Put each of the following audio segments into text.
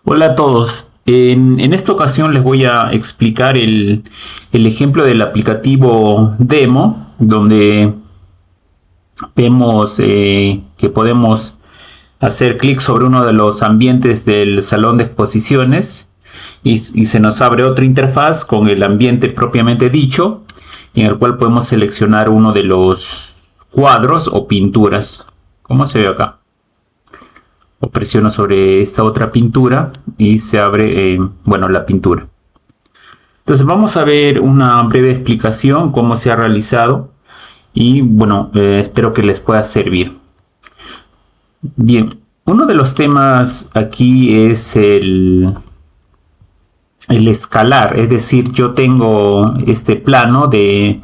Hola a todos. En esta ocasión les voy a explicar el ejemplo del aplicativo demo, donde vemos que podemos hacer clic sobre uno de los ambientes del salón de exposiciones y se nos abre otra interfaz con el ambiente propiamente dicho, en el cual podemos seleccionar uno de los cuadros o pinturas. ¿Cómo se ve acá? O presiono sobre esta otra pintura y se abre, la pintura. Entonces vamos a ver una breve explicación cómo se ha realizado y espero que les pueda servir. Bien, uno de los temas aquí es el escalar, es decir, yo tengo este plano de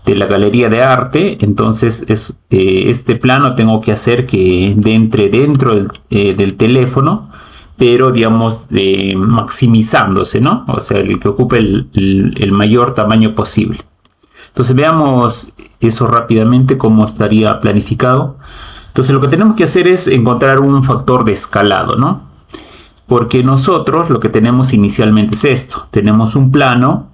la galería de arte, entonces este plano tengo que hacer que entre dentro del teléfono, pero digamos maximizándose, ¿no? O sea, el que ocupe el mayor tamaño posible. Entonces veamos eso rápidamente, cómo estaría planificado. Entonces lo que tenemos que hacer es encontrar un factor de escalado, ¿no? Porque nosotros lo que tenemos inicialmente es esto, tenemos un plano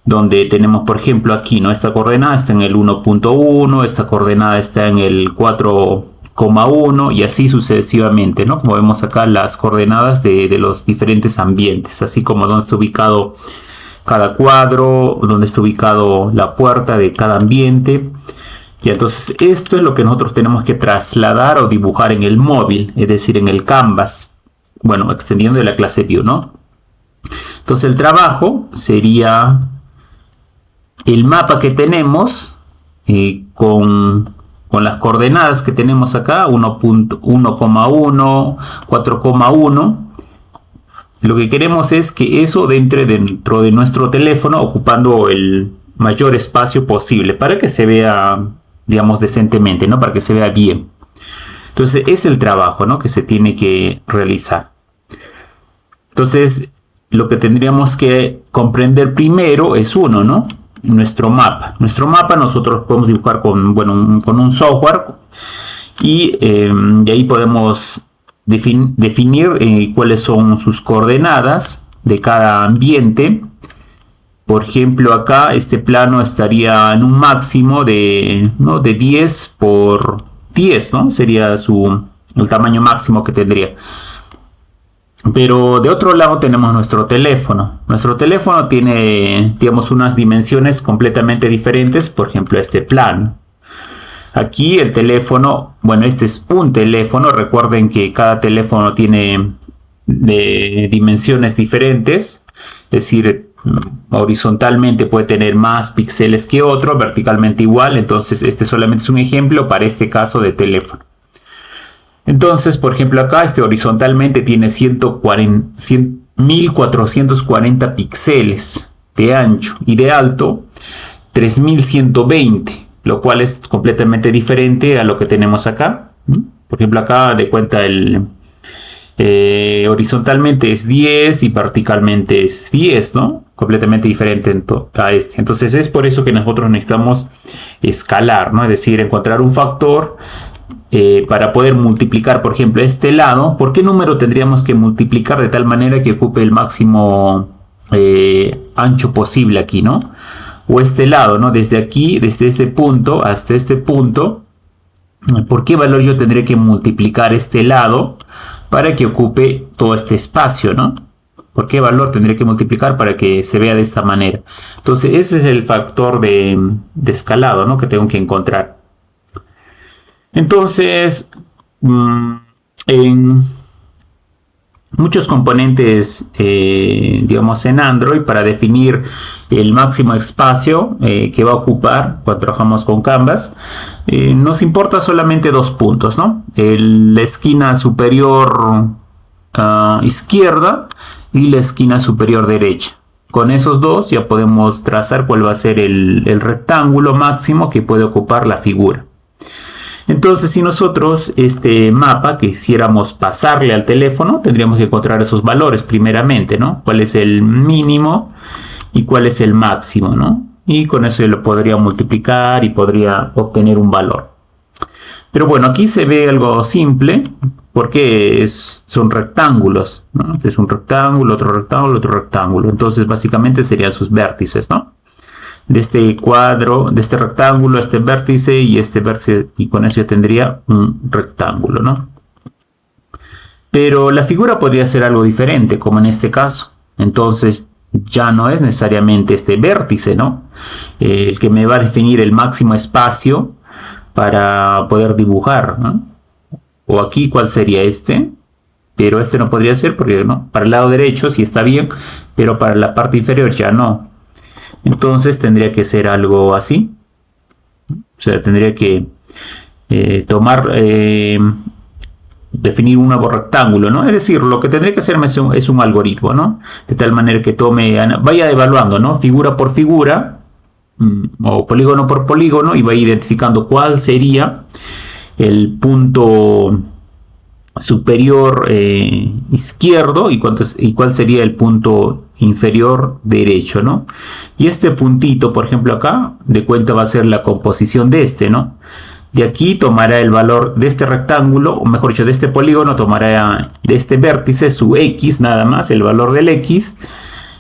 donde tenemos, por ejemplo, aquí, ¿no? Esta coordenada está en el 1.1, esta coordenada está en el 4,1 y así sucesivamente, ¿no? Como vemos acá las coordenadas de los diferentes ambientes, así como donde está ubicado cada cuadro, donde está ubicado la puerta de cada ambiente. Y entonces esto es lo que nosotros tenemos que trasladar o dibujar en el móvil, es decir, en el canvas. Bueno, extendiendo de la clase View, ¿no? Entonces el trabajo sería el mapa que tenemos con las coordenadas que tenemos acá, 1.1,1, 4,1. Lo que queremos es que eso entre dentro de nuestro teléfono, ocupando el mayor espacio posible para que se vea, digamos, decentemente, ¿no? Para que se vea bien. Entonces es el trabajo, ¿no? Que se tiene que realizar. Entonces lo que tendríamos que comprender primero es ¿no? Nuestro mapa. Nuestro mapa nosotros podemos dibujar con un software y de ahí podemos definir cuáles son sus coordenadas de cada ambiente. Por ejemplo, acá este plano estaría en un máximo de 10 por 10, ¿no? Sería el tamaño máximo que tendría. Pero de otro lado tenemos nuestro teléfono. Nuestro teléfono tiene, digamos, unas dimensiones completamente diferentes, por ejemplo, este plano. Aquí el teléfono, este es un teléfono. Recuerden que cada teléfono tiene dimensiones diferentes. Es decir, horizontalmente puede tener más píxeles que otro, verticalmente igual. Entonces este solamente es un ejemplo para este caso de teléfono. Entonces, por ejemplo, acá horizontalmente tiene 1440 píxeles de ancho y de alto 3120, lo cual es completamente diferente a lo que tenemos acá. Por ejemplo, acá de cuenta horizontalmente es 10 y verticalmente es 10, ¿no? Completamente diferente a este. Entonces es por eso que nosotros necesitamos escalar, ¿no? Es decir, encontrar un factor para poder multiplicar, por ejemplo, este lado. ¿Por qué número tendríamos que multiplicar de tal manera que ocupe el máximo ancho posible aquí, ¿no? O este lado, ¿no? Desde aquí, desde este punto hasta este punto, ¿por qué valor yo tendré que multiplicar este lado para que ocupe todo este espacio, ¿no? ¿Por qué valor tendré que multiplicar para que se vea de esta manera? Entonces ese es el factor de escalado, ¿no? Que tengo que encontrar. Entonces, en muchos componentes, digamos en Android, para definir el máximo espacio que va a ocupar cuando trabajamos con Canvas, nos importa solamente dos puntos, ¿no? La esquina superior izquierda y la esquina superior derecha. Con esos dos ya podemos trazar cuál va a ser el rectángulo máximo que puede ocupar la figura. Entonces, si nosotros este mapa quisiéramos pasarle al teléfono, tendríamos que encontrar esos valores primeramente, ¿no? ¿Cuál es el mínimo y cuál es el máximo, ¿no? Y con eso yo lo podría multiplicar y podría obtener un valor. Pero bueno, aquí se ve algo simple. porque son rectángulos, ¿no? Este es un rectángulo, otro rectángulo, otro rectángulo. Entonces básicamente serían sus vértices, ¿no? De este cuadro, de este rectángulo, este vértice, y con eso yo tendría un rectángulo, ¿no? Pero la figura podría ser algo diferente, como en este caso. Entonces ya no es necesariamente este vértice, ¿no? El que me va a definir el máximo espacio para poder dibujar, ¿no? O aquí, ¿cuál sería este? Pero este no podría ser porque, ¿no? Para el lado derecho sí está bien, pero para la parte inferior ya no. Entonces tendría que ser algo así. O sea, tendría que definir un nuevo rectángulo, ¿no? Es decir, lo que tendría que hacer es un algoritmo, ¿no? De tal manera que vaya evaluando, ¿no? Figura por figura, o polígono por polígono, y vaya identificando cuál sería el punto superior izquierdo y cuál sería el punto inferior derecho, ¿no? Y este puntito, por ejemplo, acá, de cuenta va a ser la composición de este, ¿no? De aquí tomará el valor de este rectángulo, o mejor dicho, de este polígono, tomará de este vértice su X, nada más, el valor del X,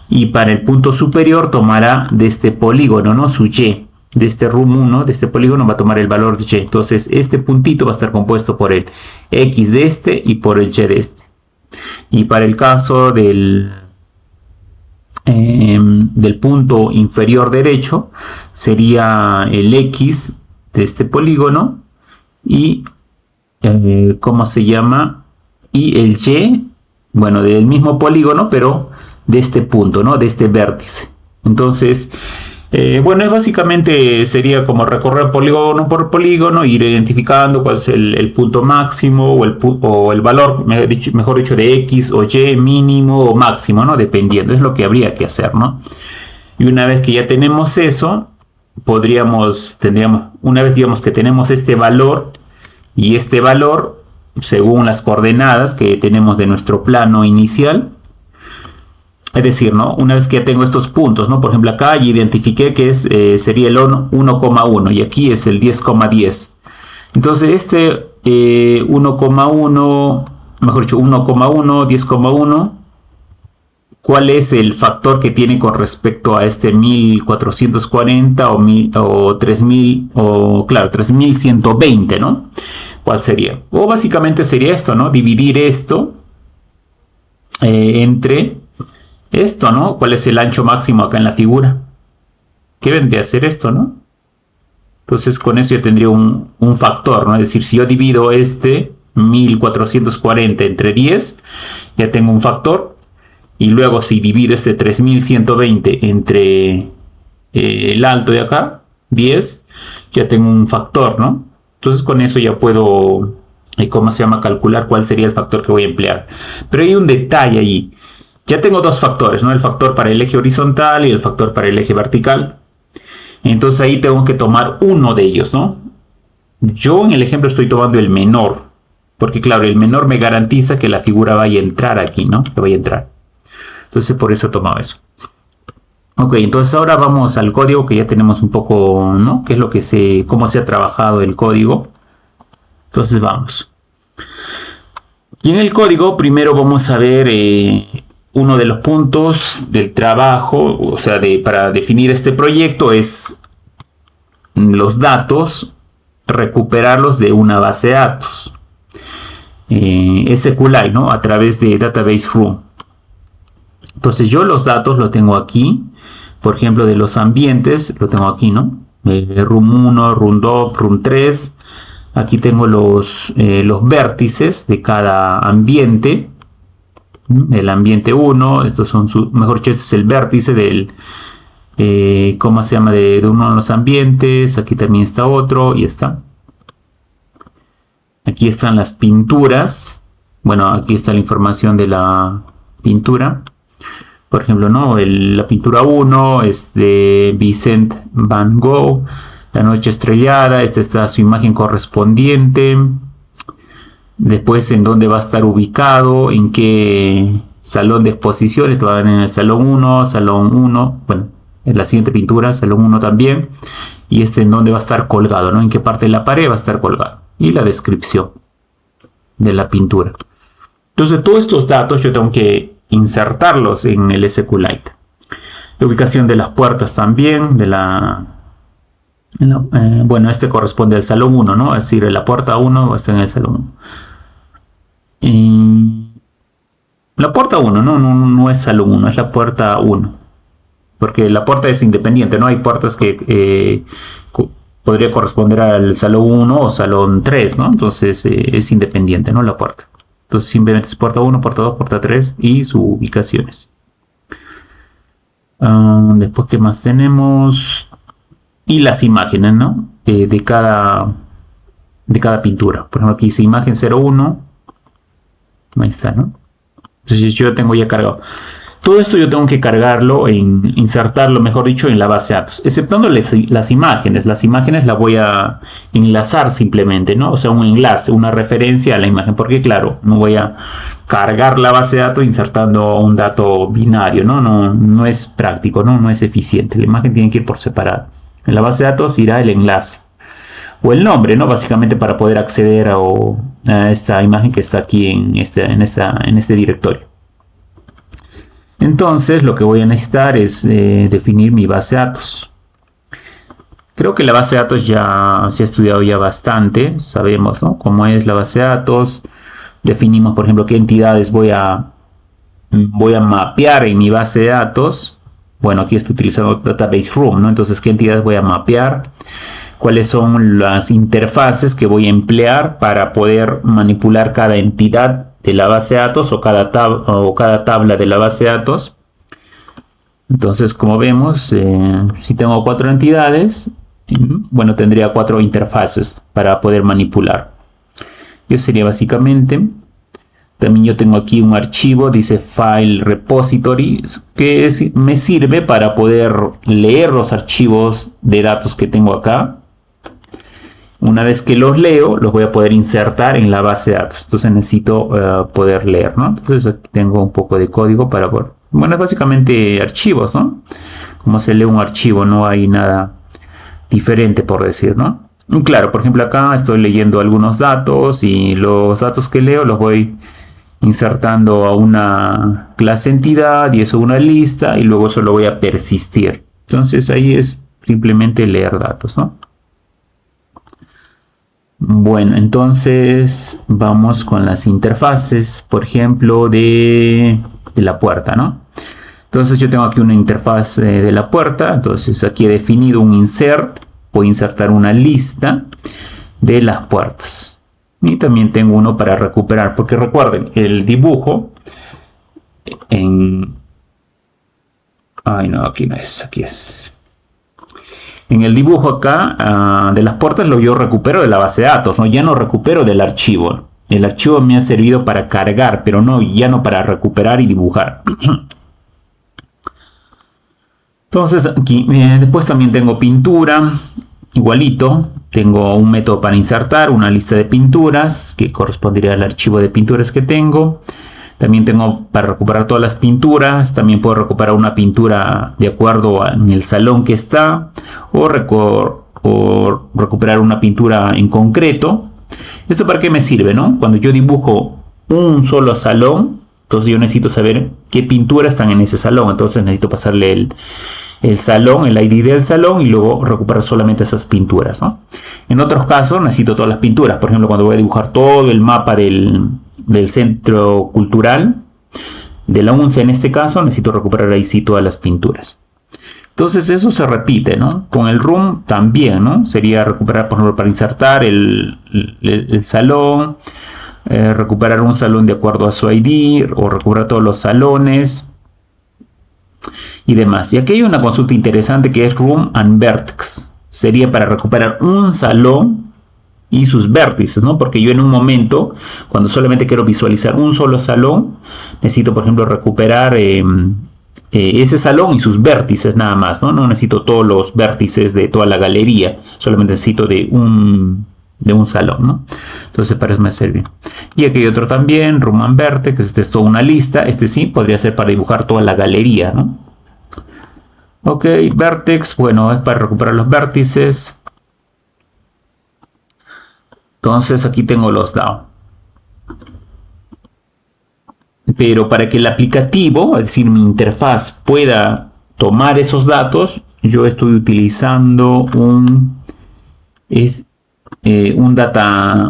y para el punto superior tomará de este polígono, ¿no? Su Y. De este RUM 1, de este polígono, va a tomar el valor de Y. Entonces, este puntito va a estar compuesto por el X de este y por el Y de este. Y para el caso del punto inferior derecho, sería el X de este polígono y, ¿cómo se llama? Y el Y, bueno, del mismo polígono, pero de este punto, ¿no? De este vértice. Entonces, bueno, básicamente sería como recorrer polígono por polígono, ir identificando cuál es el punto máximo o el valor, mejor dicho, de X o Y mínimo o máximo, ¿no? Dependiendo, es lo que habría que hacer, ¿no? Y una vez que ya tenemos eso, una vez digamos que tenemos este valor y este valor, según las coordenadas que tenemos de nuestro plano inicial, es decir, ¿no? Una vez que ya tengo estos puntos, ¿no? Por ejemplo, acá ya identifiqué que sería el 1,1 y aquí es el 10,10. Entonces, este 1,1, mejor dicho, 1,1, 10,1, ¿cuál es el factor que tiene con respecto a este 1440 o 3000, o claro, 3120, ¿no? ¿Cuál sería? O básicamente sería esto, ¿no? Dividir esto entre esto, ¿no? ¿Cuál es el ancho máximo acá en la figura? ¿Qué vendría a ser esto, no? Entonces con eso yo tendría un factor, ¿no? Es decir, si yo divido este 1440 entre 10, ya tengo un factor. Y luego si divido este 3120 entre el alto de acá, 10, ya tengo un factor, ¿no? Entonces con eso ya puedo, ¿cómo se llama? Calcular cuál sería el factor que voy a emplear. Pero hay un detalle ahí. Ya tengo dos factores, ¿no? El factor para el eje horizontal y el factor para el eje vertical. Entonces ahí tengo que tomar uno de ellos, ¿no? Yo en el ejemplo estoy tomando el menor. Porque claro, el menor me garantiza que la figura vaya a entrar aquí, ¿no? Que vaya a entrar. Entonces por eso he tomado eso. Ok, entonces ahora vamos al código que ya tenemos un poco, ¿no? ¿Qué es lo que cómo se ha trabajado el código? Entonces vamos. Y en el código primero vamos a ver uno de los puntos del trabajo, o sea, para definir este proyecto es los datos, recuperarlos de una base de datos. SQLite, ¿no? A través de Database Room. Entonces yo los datos los tengo aquí. Por ejemplo, de los ambientes, lo tengo aquí, ¿no? Room 1, Room 2, Room 3. Aquí tengo los vértices de cada ambiente. El ambiente 1, estos son mejor dicho, este es el vértice del, ¿cómo se llama? De uno de los ambientes. Aquí también está otro y está. Aquí están las pinturas. Bueno, aquí está la información de la pintura. Por ejemplo, ¿no? La pintura 1 es de Vincent Van Gogh. La noche estrellada. Esta está su imagen correspondiente. Después en dónde va a estar ubicado, en qué salón de exposiciones, va a ver en el salón 1, bueno, en la siguiente pintura, salón 1 también, y en dónde va a estar colgado, ¿no? En qué parte de la pared va a estar colgado, y la descripción. de la pintura. Entonces todos estos datos yo tengo que insertarlos en el SQLite. La ubicación de las puertas también, bueno, este corresponde al salón 1, ¿no? Es decir, la puerta 1 está en el salón 1. La puerta 1 no es salón 1, es la puerta 1. Porque la puerta es independiente, ¿no? Hay puertas que podría corresponder al salón 1 o salón 3, ¿no? Entonces es independiente, ¿no? La puerta. Entonces simplemente es puerta 1, puerta 2, puerta 3 y sus ubicaciones. Después, ¿qué más tenemos? Y las imágenes, ¿no? De cada pintura. Por ejemplo, aquí dice imagen 01. Ahí está, ¿no? Entonces yo tengo ya cargado. Todo esto yo tengo que cargarlo, insertarlo, mejor dicho, en la base de datos. Exceptuando las imágenes. Las imágenes las voy a enlazar simplemente, ¿no? O sea, un enlace, una referencia a la imagen. Porque claro, no voy a cargar la base de datos insertando un dato binario, ¿no? No es práctico, ¿no? No es eficiente. La imagen tiene que ir por separado. En la base de datos irá el enlace. O el nombre, ¿no? Básicamente para poder acceder a esta imagen que está aquí en este directorio. Entonces lo que voy a necesitar es definir mi base de datos. Creo que la base de datos ya se ha estudiado ya bastante. Sabemos, ¿no? Cómo es la base de datos. Definimos, por ejemplo, qué entidades voy a mapear en mi base de datos. Bueno, aquí estoy utilizando Database Room, ¿no? Entonces, ¿qué entidades voy a mapear? ¿Cuáles son las interfaces que voy a emplear para poder manipular cada entidad de la base de datos o cada tabla de la base de datos? Entonces, como vemos, si tengo 4 entidades, bueno, tendría 4 interfaces para poder manipular. Yo sería básicamente... También yo tengo aquí un archivo, dice File Repository, que me sirve para poder leer los archivos de datos que tengo acá. Una vez que los leo, los voy a poder insertar en la base de datos. Entonces necesito poder leer, ¿no? Entonces aquí tengo un poco de código para poder... Bueno, es básicamente archivos, ¿no? Como se lee un archivo, no hay nada diferente por decir, ¿no? Y claro, por ejemplo acá estoy leyendo algunos datos y los datos que leo los voy insertando a una clase entidad y eso a una lista y luego solo voy a persistir. Entonces ahí es simplemente leer datos, ¿no? Bueno, entonces vamos con las interfaces, por ejemplo, de la puerta, ¿no? Entonces yo tengo aquí una interfaz de la puerta, entonces aquí he definido un insert, voy a insertar una lista de las puertas. Y también tengo uno para recuperar, porque recuerden, el dibujo Ay, no, aquí no es, aquí es. En el dibujo acá de las puertas yo recupero de la base de datos, ¿no? Ya no recupero del archivo. El archivo me ha servido para cargar, pero ya no para recuperar y dibujar. Entonces aquí, después también tengo pintura, igualito. Tengo un método para insertar una lista de pinturas que correspondería al archivo de pinturas que tengo. También tengo para recuperar todas las pinturas. También puedo recuperar una pintura de acuerdo en el salón que está. O recuperar una pintura en concreto. ¿Esto para qué me sirve, no? Cuando yo dibujo un solo salón, entonces yo necesito saber qué pinturas están en ese salón. Entonces necesito pasarle el salón, el ID del salón y luego recuperar solamente esas pinturas, ¿no? En otros casos necesito todas las pinturas. Por ejemplo, cuando voy a dibujar todo el mapa del centro cultural, de la UNCE en este caso, necesito recuperar ahí sí todas las pinturas. Entonces eso se repite, ¿no? Con el room también, ¿no? Sería recuperar, por ejemplo, para insertar el salón, recuperar un salón de acuerdo a su ID o recuperar todos los salones y demás. Y aquí hay una consulta interesante que es Room and Vertex. Sería para recuperar un salón y sus vértices, ¿no? Porque yo en un momento, cuando solamente quiero visualizar un solo salón, necesito, por ejemplo, recuperar ese salón y sus vértices nada más, ¿no? No necesito todos los vértices de toda la galería, solamente necesito de un salón, ¿no? Entonces para eso me sirve. Y aquí hay otro también, Room and Vertex, este es toda una lista. Este sí podría ser para dibujar toda la galería, ¿no? Ok, Vertex, bueno, es para recuperar los vértices. Entonces aquí tengo los DAO. Pero para que el aplicativo, es decir, mi interfaz, pueda tomar esos datos, yo estoy utilizando un data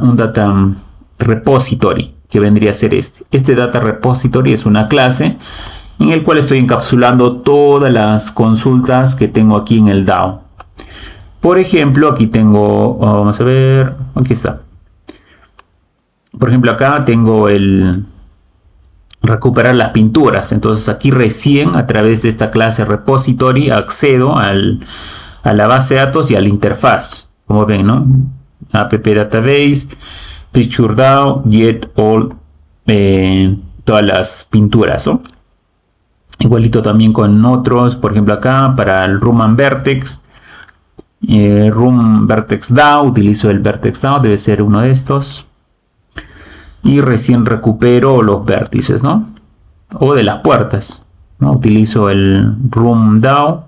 repository, que vendría a ser este. Este data repository es una clase en el cual estoy encapsulando todas las consultas que tengo aquí en el DAO. Por ejemplo, aquí tengo, vamos a ver, aquí está. Por ejemplo, acá tengo el recuperar las pinturas. Entonces aquí recién a través de esta clase repository accedo a la base de datos y a la interfaz. Como ven, ¿no? App Database, Picture DAO, Get All, todas las pinturas, ¿no? Igualito también con otros, por ejemplo acá para el Room and Vertex, Room Vertex DAO, utilizo el Vertex DAO, debe ser uno de estos. Y recién recupero los vértices, ¿no? O de las puertas, ¿no? Utilizo el Room DAO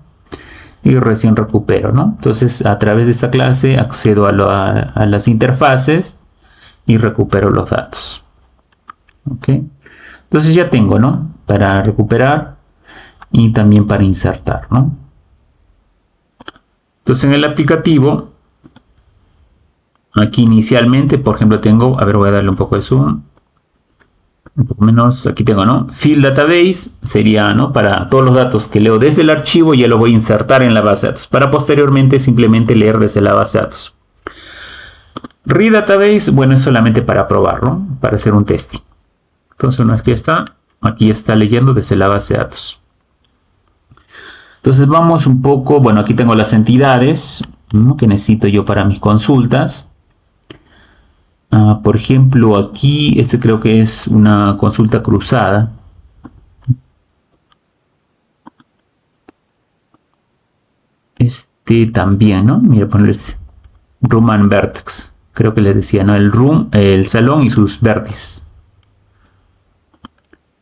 y recién recupero, ¿no? Entonces a través de esta clase accedo a las interfaces y recupero los datos. ¿Ok? Entonces ya tengo, ¿no? Para recuperar y también para insertar, ¿no? Entonces en el aplicativo, aquí inicialmente, por ejemplo, tengo, a ver, voy a darle un poco de zoom. Un poco menos, aquí tengo, ¿no? Field Database sería, ¿no? Para todos los datos que leo desde el archivo, ya lo voy a insertar en la base de datos. Para posteriormente simplemente leer desde la base de datos. Read Database, bueno, es solamente para probarlo, para hacer un testing. Entonces, una vez que ya está, aquí está leyendo desde la base de datos. Entonces, vamos un poco, bueno, aquí tengo las entidades, ¿no? Que necesito yo para mis consultas. Por ejemplo, aquí, este creo que es una consulta cruzada. Este también, ¿no? Mira, ponerle este. Room and Vertex. Creo que les decía, ¿no? El room, el salón y sus vértices.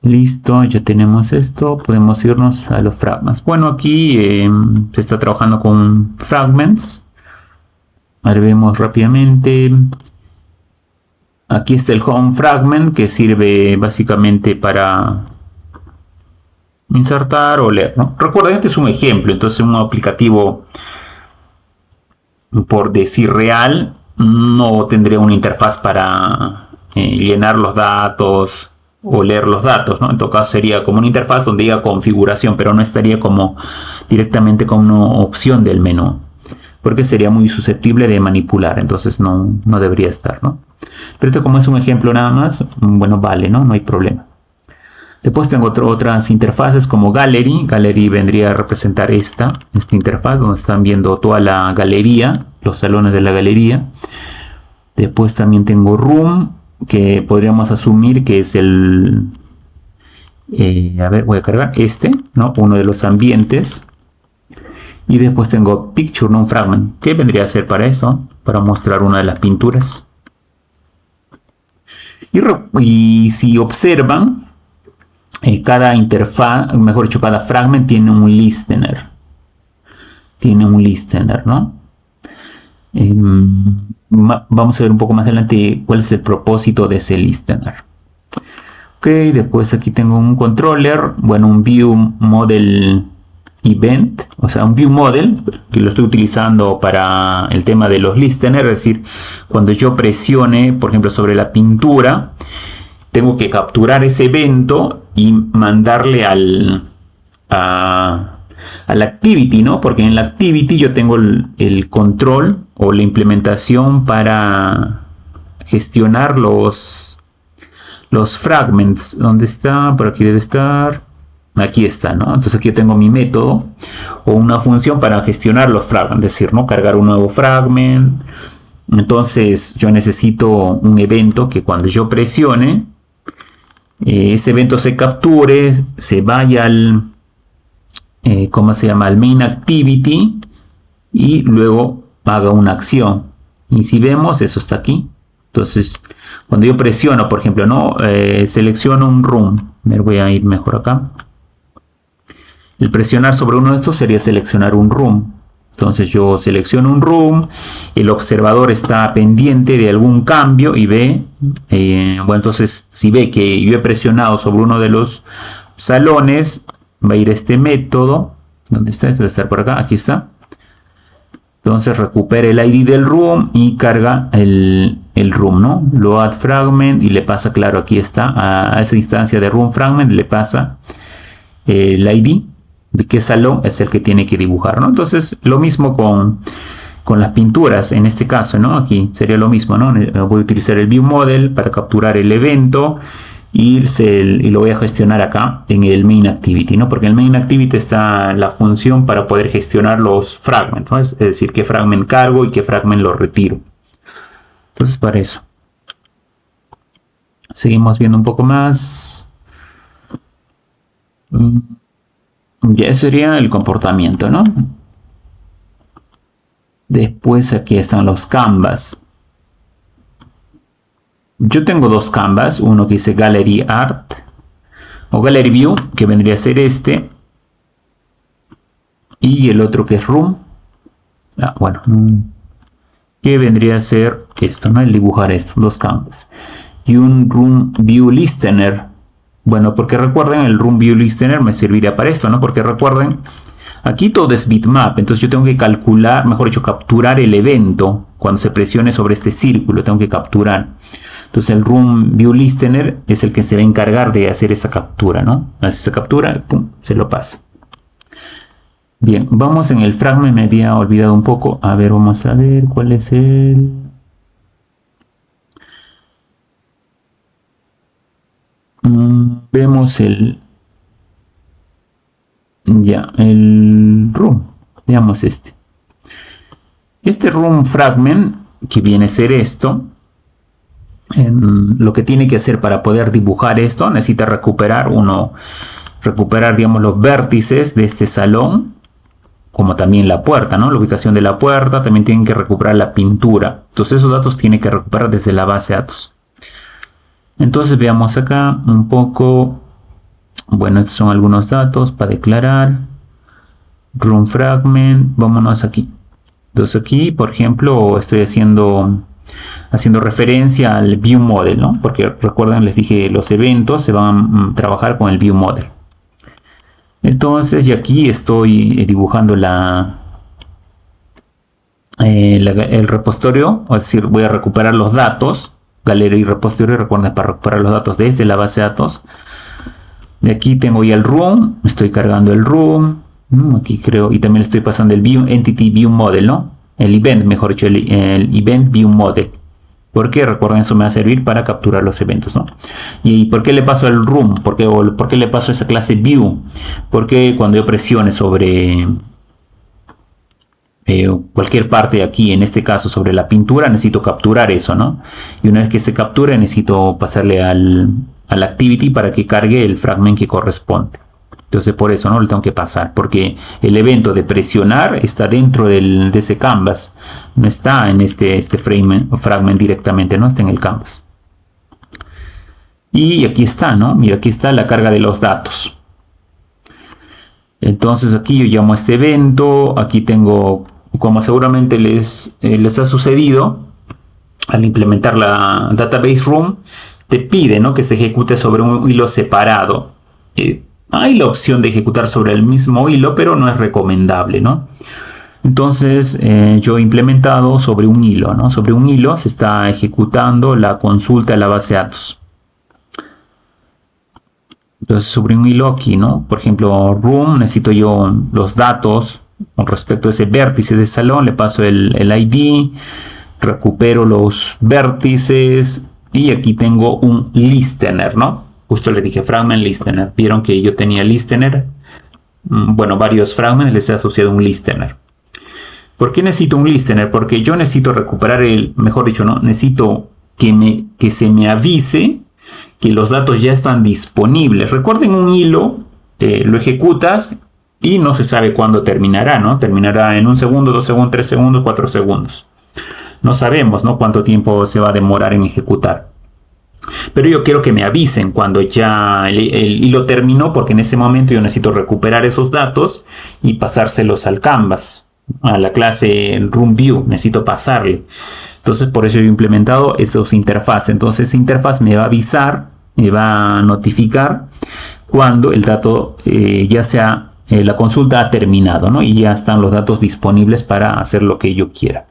Listo, ya tenemos esto. Podemos irnos a los fragments. Bueno, aquí se está trabajando con fragments. A ver, vemos rápidamente. Aquí está el home fragment que sirve básicamente para insertar o leer, ¿no? Recuerden, este es un ejemplo, entonces un aplicativo, por decir real, no tendría una interfaz para llenar los datos o leer los datos, ¿no? En todo caso sería como una interfaz donde diga configuración, pero no estaría como directamente como una opción del menú, porque sería muy susceptible de manipular, entonces no debería estar, ¿no? Pero esto como es un ejemplo nada más, bueno, vale, ¿no? No hay problema. Después tengo otras interfaces como Gallery. Gallery vendría a representar esta interfaz donde están viendo toda la galería, los salones de la galería. Después también tengo Room, que podríamos asumir que es el... a ver, voy a cargar este, ¿no? Uno de los ambientes. Y después tengo Picture, no un fragment. ¿Qué vendría a ser para eso? Para mostrar una de las pinturas. Y si observan, cada interfaz, mejor dicho, cada fragment tiene un listener. Tiene un listener, ¿no? Vamos a ver un poco más adelante cuál es el propósito de ese listener. Ok, después aquí tengo un controller, bueno, un view model event, o sea, un view model que lo estoy utilizando para el tema de los listeners, es decir, cuando yo presione, por ejemplo, sobre la pintura, tengo que capturar ese evento y mandarle al activity, ¿no? Porque en la activity yo tengo el control o la implementación para gestionar los fragments. ¿Dónde está? Por aquí debe estar. Aquí está, ¿no? Entonces aquí yo tengo mi método o una función para gestionar los fragments, es decir, ¿no? Cargar un nuevo fragment. Entonces yo necesito un evento que cuando yo presione, ese evento se capture, se vaya al, ¿cómo se llama? Al main activity y luego haga una acción. Y si vemos, eso está aquí. Entonces, cuando yo presiono, por ejemplo, ¿no? Selecciono un room. Me voy a ir mejor acá. El presionar sobre uno de estos sería seleccionar un room. Entonces yo selecciono un room, el observador está pendiente de algún cambio y ve, bueno, entonces si ve que yo he presionado sobre uno de los salones, va a ir este método. ¿Dónde está? Debe estar por acá, aquí está. Entonces recupera el ID del room y carga el room, ¿no? Load fragment y le pasa, claro, aquí está, a esa instancia de room fragment le pasa el ID de qué salón es el que tiene que dibujar, ¿no? Entonces lo mismo con las pinturas en este caso, ¿no? Aquí sería lo mismo, ¿no? Voy a utilizar el view model para capturar el evento y lo voy a gestionar acá en el main activity, ¿no? Porque en el main activity está la función para poder gestionar los fragments, ¿no? Es decir, qué fragment cargo y qué fragment lo retiro. Entonces, para eso. Seguimos viendo un poco más. Ya sería el comportamiento, ¿no? Después aquí están los canvas. Yo tengo dos canvas, uno que dice Gallery Art o Gallery View, que vendría a ser este, y el otro que es Room, bueno, que vendría a ser esto, ¿no? El dibujar esto, los canvas, y un Room View Listener. Bueno, porque recuerden, el Room View Listener me serviría para esto, ¿no? Porque recuerden, aquí todo es bitmap, entonces yo tengo que calcular, mejor dicho, capturar el evento cuando se presione sobre este círculo, tengo que capturar. Entonces el Room View Listener es el que se va a encargar de hacer esa captura, ¿no? Hace esa captura, pum, se lo pasa. Bien, vamos en el fragment, me había olvidado un poco. A ver, vamos a ver cuál es el... Vemos el... Ya, el Room. Veamos este. Este Room Fragment, que viene a ser esto, lo que tiene que hacer para poder dibujar esto, necesita recuperar digamos, los vértices de este salón, como también la puerta, ¿no? La ubicación de la puerta, también tienen que recuperar la pintura. Entonces esos datos tienen que recuperar desde la base de datos. Entonces veamos acá un poco. Bueno, estos son algunos datos para declarar. Room Fragment, vámonos aquí. Entonces aquí, por ejemplo, estoy haciendo referencia al View Model, ¿no? Porque recuerden, les dije, los eventos se van a trabajar con el View Model. Entonces, y aquí estoy dibujando el repositorio, es decir, voy a recuperar los datos, Gallery y repositorio, recuerden, para recuperar los datos desde la base de datos. De aquí tengo ya el Room, estoy cargando el Room, aquí creo, y también estoy pasando el Entity View Model, ¿no? El Event, mejor dicho, el Event View Model. Porque recuerden, eso me va a servir para capturar los eventos, ¿no? ¿Y por qué le paso al Room? ¿Por qué le paso a esa clase View? Porque cuando yo presione sobre cualquier parte aquí, en este caso sobre la pintura, necesito capturar eso, ¿no? Y una vez que se capture, necesito pasarle al Activity para que cargue el fragment que corresponde. Entonces por eso no lo tengo que pasar, porque el evento de presionar está dentro de ese canvas, no está en este fragment directamente, no está en el canvas. Y aquí está, ¿no? Mira, aquí está la carga de los datos. Entonces aquí yo llamo a este evento, aquí tengo, como seguramente les ha sucedido, al implementar la Database Room, te pide, ¿no?, que se ejecute sobre un hilo separado. Hay la opción de ejecutar sobre el mismo hilo, pero no es recomendable, ¿no? Entonces yo he implementado sobre un hilo, ¿no? Sobre un hilo se está ejecutando la consulta de la base de datos. Entonces sobre un hilo aquí, ¿no? Por ejemplo, Room, necesito yo los datos con respecto a ese vértice de salón, le paso el ID, recupero los vértices y aquí tengo un listener, ¿no? Justo le dije fragment listener. Vieron que yo tenía listener. Bueno, varios fragments les he asociado un listener. ¿Por qué necesito un listener? Porque yo necesito recuperar mejor dicho, ¿no? Necesito que se me avise que los datos ya están disponibles. Recuerden, un hilo lo ejecutas y no se sabe cuándo terminará, ¿no? Terminará en 1 segundo, 2 segundos, 3 segundos, 4 segundos. No sabemos, ¿no?, cuánto tiempo se va a demorar en ejecutar. Pero yo quiero que me avisen cuando ya el hilo terminó, porque en ese momento yo necesito recuperar esos datos y pasárselos al canvas. a la clase RoomView, necesito pasarle. Entonces por eso he implementado esos interfaces. Entonces esa interfaz me va a avisar, me va a notificar cuando el dato ya sea la consulta ha terminado, ¿no? Y ya están los datos disponibles para hacer lo que yo quiera.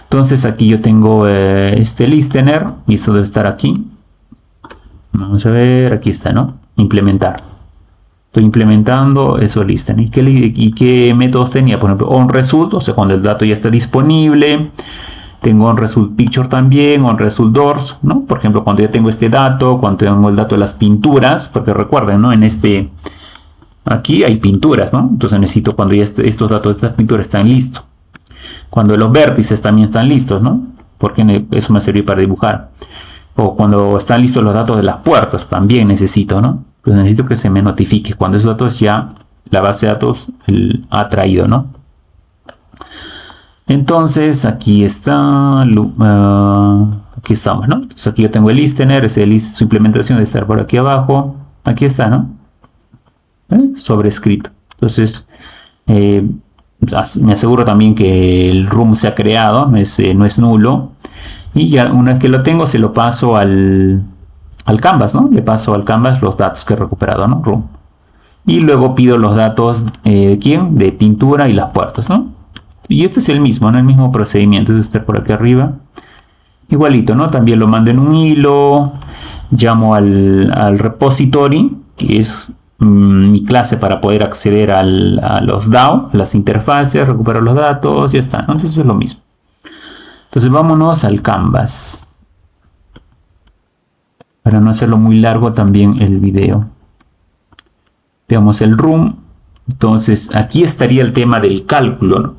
Entonces aquí yo tengo este listener y eso debe estar aquí. Vamos a ver, aquí está, ¿no? Implementar. Estoy implementando esos listener. ¿Y qué métodos tenía? Por ejemplo, onResult, o sea, cuando el dato ya está disponible. Tengo onResult Picture también, onResult Doors, ¿no? Por ejemplo, cuando ya tengo este dato, cuando tengo el dato de las pinturas, porque recuerden, ¿no? En este, aquí hay pinturas, ¿no? Entonces necesito cuando ya estos datos de estas pinturas están listos. Cuando los vértices también están listos, ¿no? Porque eso me sirve para dibujar. O cuando están listos los datos de las puertas, también necesito, ¿no? Pues necesito que se me notifique cuando esos datos ya la base de datos ha traído, ¿no? Entonces aquí está, aquí estamos, ¿no? Entonces aquí yo tengo el listener, su implementación debe estar por aquí abajo, aquí está, ¿no? Sobrescrito. Entonces me aseguro también que el room se ha creado, no es nulo, y ya una vez que lo tengo se lo paso al canvas, ¿no? Le paso al canvas los datos que he recuperado, ¿no? Room. Y luego pido los datos de quién, de pintura y las puertas, ¿no? Y este es el mismo, ¿no? El mismo procedimiento de estar por aquí arriba. Igualito, ¿no? También lo mando en un hilo. Llamo al repository, que es mi clase para poder acceder a los DAO, las interfaces, recuperar los datos, ya está, ¿no? Entonces es lo mismo. Entonces vámonos al canvas. Para no hacerlo muy largo también el video. Veamos el room. Entonces aquí estaría el tema del cálculo, ¿no?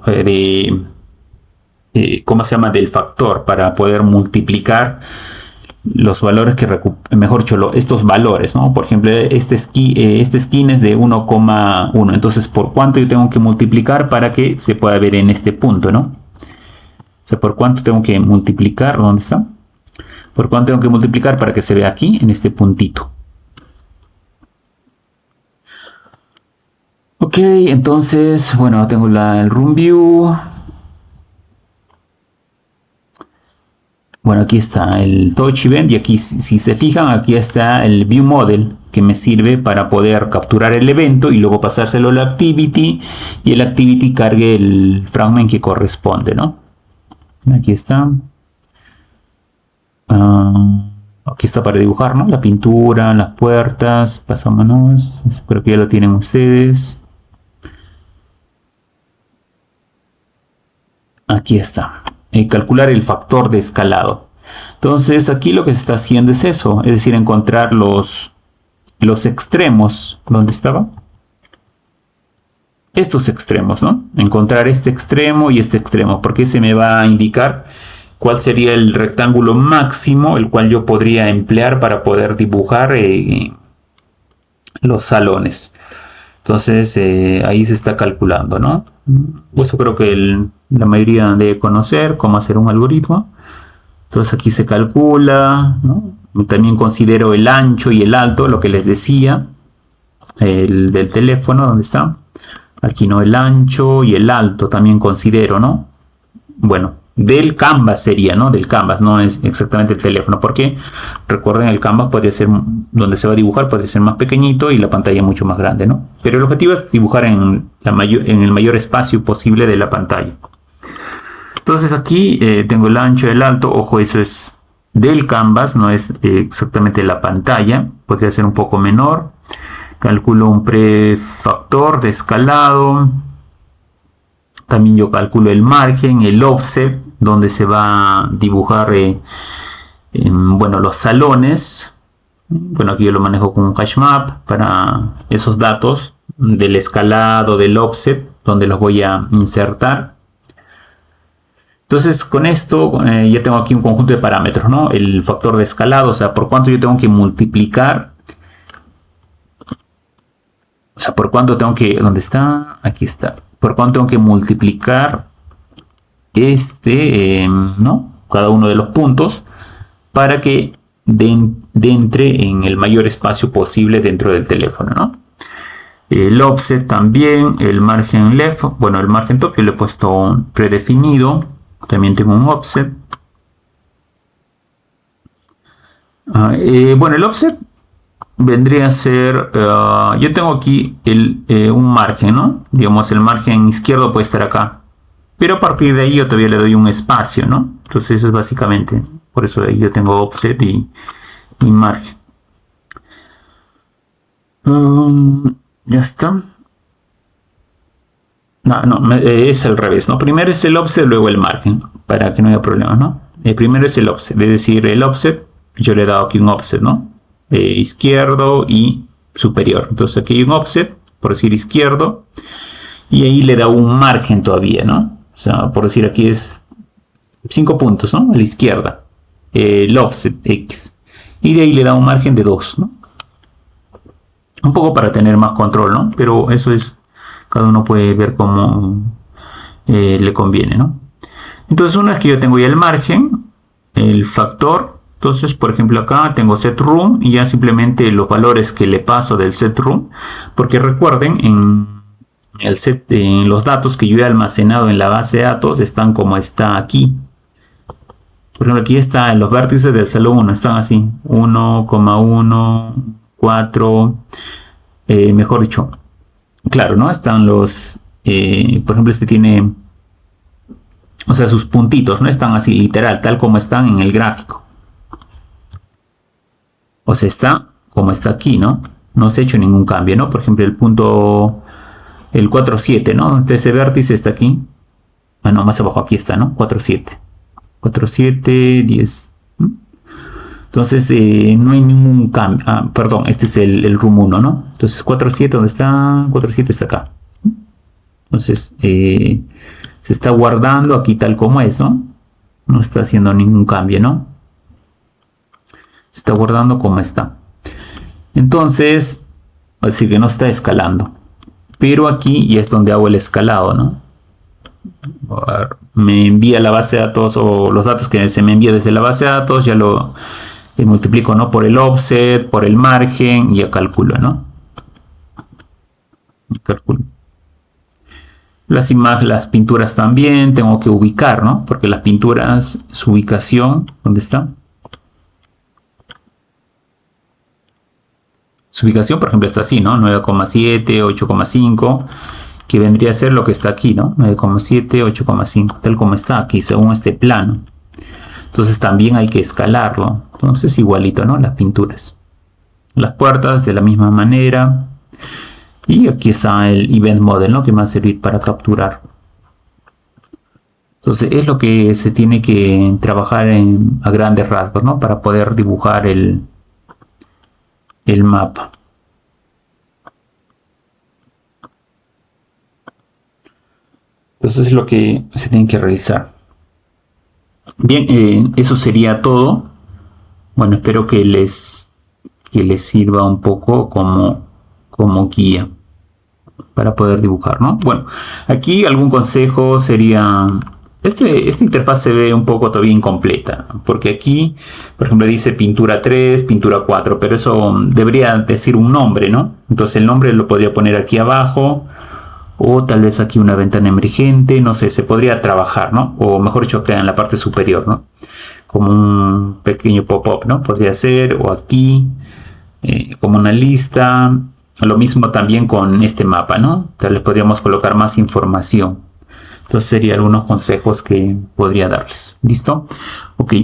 ¿Cómo se llama? Del factor para poder multiplicar los valores que mejor dicho, estos valores, ¿no? Por ejemplo, este skin es de 1,1. Entonces, ¿por cuánto yo tengo que multiplicar para que se pueda ver en este punto, ¿no? O sea, ¿por cuánto tengo que multiplicar? ¿Dónde está? ¿Por cuánto tengo que multiplicar para que se vea aquí, en este puntito? Ok, entonces, bueno, tengo el RoomView. Bueno, aquí está el Touch Event y aquí, si se fijan, aquí está el View Model que me sirve para poder capturar el evento y luego pasárselo al Activity y el Activity cargue el fragment que corresponde, ¿no? Aquí está. Aquí está para dibujar, ¿no? La pintura, las puertas, pasámonos. Espero que ya lo tienen ustedes. Aquí está. Calcular el factor de escalado. Entonces aquí lo que se está haciendo es eso. Es decir, encontrar los extremos. ¿Dónde estaba? Estos extremos, ¿no? Encontrar este extremo y este extremo. Porque se me va a indicar cuál sería el rectángulo máximo el cual yo podría emplear para poder dibujar los salones. Entonces ahí se está calculando, ¿no? Eso creo que la mayoría debe conocer cómo hacer un algoritmo. Entonces aquí se calcula, ¿no? También considero el ancho y el alto, lo que les decía, el del teléfono, ¿dónde está? Aquí no, el ancho y el alto también considero, ¿no? Bueno, del canvas sería, ¿no? Del canvas, no es exactamente el teléfono, porque recuerden, el canvas podría ser, donde se va a dibujar, podría ser más pequeñito y la pantalla mucho más grande, ¿no? Pero el objetivo es dibujar en el mayor espacio posible de la pantalla. Entonces aquí tengo el ancho y el alto, ojo, eso es del canvas, no es exactamente la pantalla, podría ser un poco menor. Calculo un prefactor de escalado. También yo calculo el margen, el offset, donde se va a dibujar bueno, los salones. Bueno, aquí yo lo manejo con un hash map para esos datos del escalado, del offset, donde los voy a insertar. Entonces con esto ya tengo aquí un conjunto de parámetros, ¿no? El factor de escalado, o sea, por cuánto yo tengo que multiplicar. O sea, por cuánto tengo que... ¿Dónde está? Aquí está. Por cuánto tengo que multiplicar ¿no? Cada uno de los puntos para que entre en el mayor espacio posible dentro del teléfono, ¿no? El offset también, el margen left, bueno, el margen top yo le he puesto predefinido, también tengo un offset. Bueno, el offset vendría a ser, yo tengo aquí un margen, ¿no? Digamos, el margen izquierdo puede estar acá, pero a partir de ahí yo todavía le doy un espacio, ¿no? Entonces eso es básicamente, por eso de ahí yo tengo offset y margen. Ya está. No, es al revés, ¿no? Primero es el offset, luego el margen, para que no haya problemas, ¿no? Primero es el offset, es decir, el offset, yo le he dado aquí un offset, ¿no? Izquierdo y superior. Entonces aquí hay un offset, por decir izquierdo, y ahí le da un margen todavía, ¿no? O sea, por decir aquí es 5 puntos, ¿no? A la izquierda, el offset X, y de ahí le da un margen de 2, ¿no? Un poco para tener más control, ¿no? Pero eso es, cada uno puede ver cómo le conviene, ¿no? Entonces, una vez que yo tengo ya el margen, el factor, entonces, por ejemplo, acá tengo setroom y ya simplemente los valores que le paso del setroom, porque recuerden, en los datos que yo he almacenado en la base de datos están como está aquí. Por ejemplo, aquí están los vértices del salón 1, están así, 1,1, 4, mejor dicho, claro, ¿no? Están los, por ejemplo, este tiene, o sea, sus puntitos, no están así literal, tal como están en el gráfico. O sea, está como está aquí, ¿no? No se ha hecho ningún cambio, ¿no? Por ejemplo, el punto, el 4,7, ¿no? Entonces ese vértice está aquí. Bueno, más abajo aquí está, ¿no? 4,7. 4,7, 10. Entonces no hay ningún cambio. Perdón, este es el room 1, ¿no? Entonces 4,7, ¿dónde está? 4,7 está acá. Entonces se está guardando aquí tal como es, ¿no? No está haciendo ningún cambio, ¿no? Se está guardando como está. Entonces, así que no está escalando. Pero aquí ya es donde hago el escalado, ¿no? Me envía la base de datos o los datos que se me envía desde la base de datos, ya lo multiplico, ¿no? Por el offset, por el margen y ya calculo, ¿no? Calculo. Las imágenes, las pinturas también tengo que ubicar, ¿no? Porque las pinturas, su ubicación, ¿dónde está? Su ubicación, por ejemplo, está así, ¿no? 9,7, 8,5, que vendría a ser lo que está aquí, ¿no? 9,7, 8,5, tal como está aquí, según este plano. Entonces también hay que escalarlo. Entonces igualito, ¿no? Las pinturas. Las puertas de la misma manera. Y aquí está el Event Model, ¿no? Que me va a servir para capturar. Entonces es lo que se tiene que trabajar a grandes rasgos, ¿no? Para poder dibujar el mapa. Entonces es lo que se tiene que realizar. Bien, eso sería todo. Bueno, espero que les sirva un poco como guía para poder dibujar, ¿no? Bueno, aquí algún consejo sería, esta interfaz se ve un poco todavía incompleta, porque aquí, por ejemplo, dice pintura 3, pintura 4, pero eso debería decir un nombre, ¿no? Entonces el nombre lo podría poner aquí abajo, o tal vez aquí una ventana emergente, no sé, se podría trabajar, ¿no? O mejor dicho, queda en la parte superior, ¿no? Como un pequeño pop-up, ¿no? Podría ser, o aquí, como una lista. Lo mismo también con este mapa, ¿no? Tal vez podríamos colocar más información. Entonces serían algunos consejos que podría darles. ¿Listo? Ok.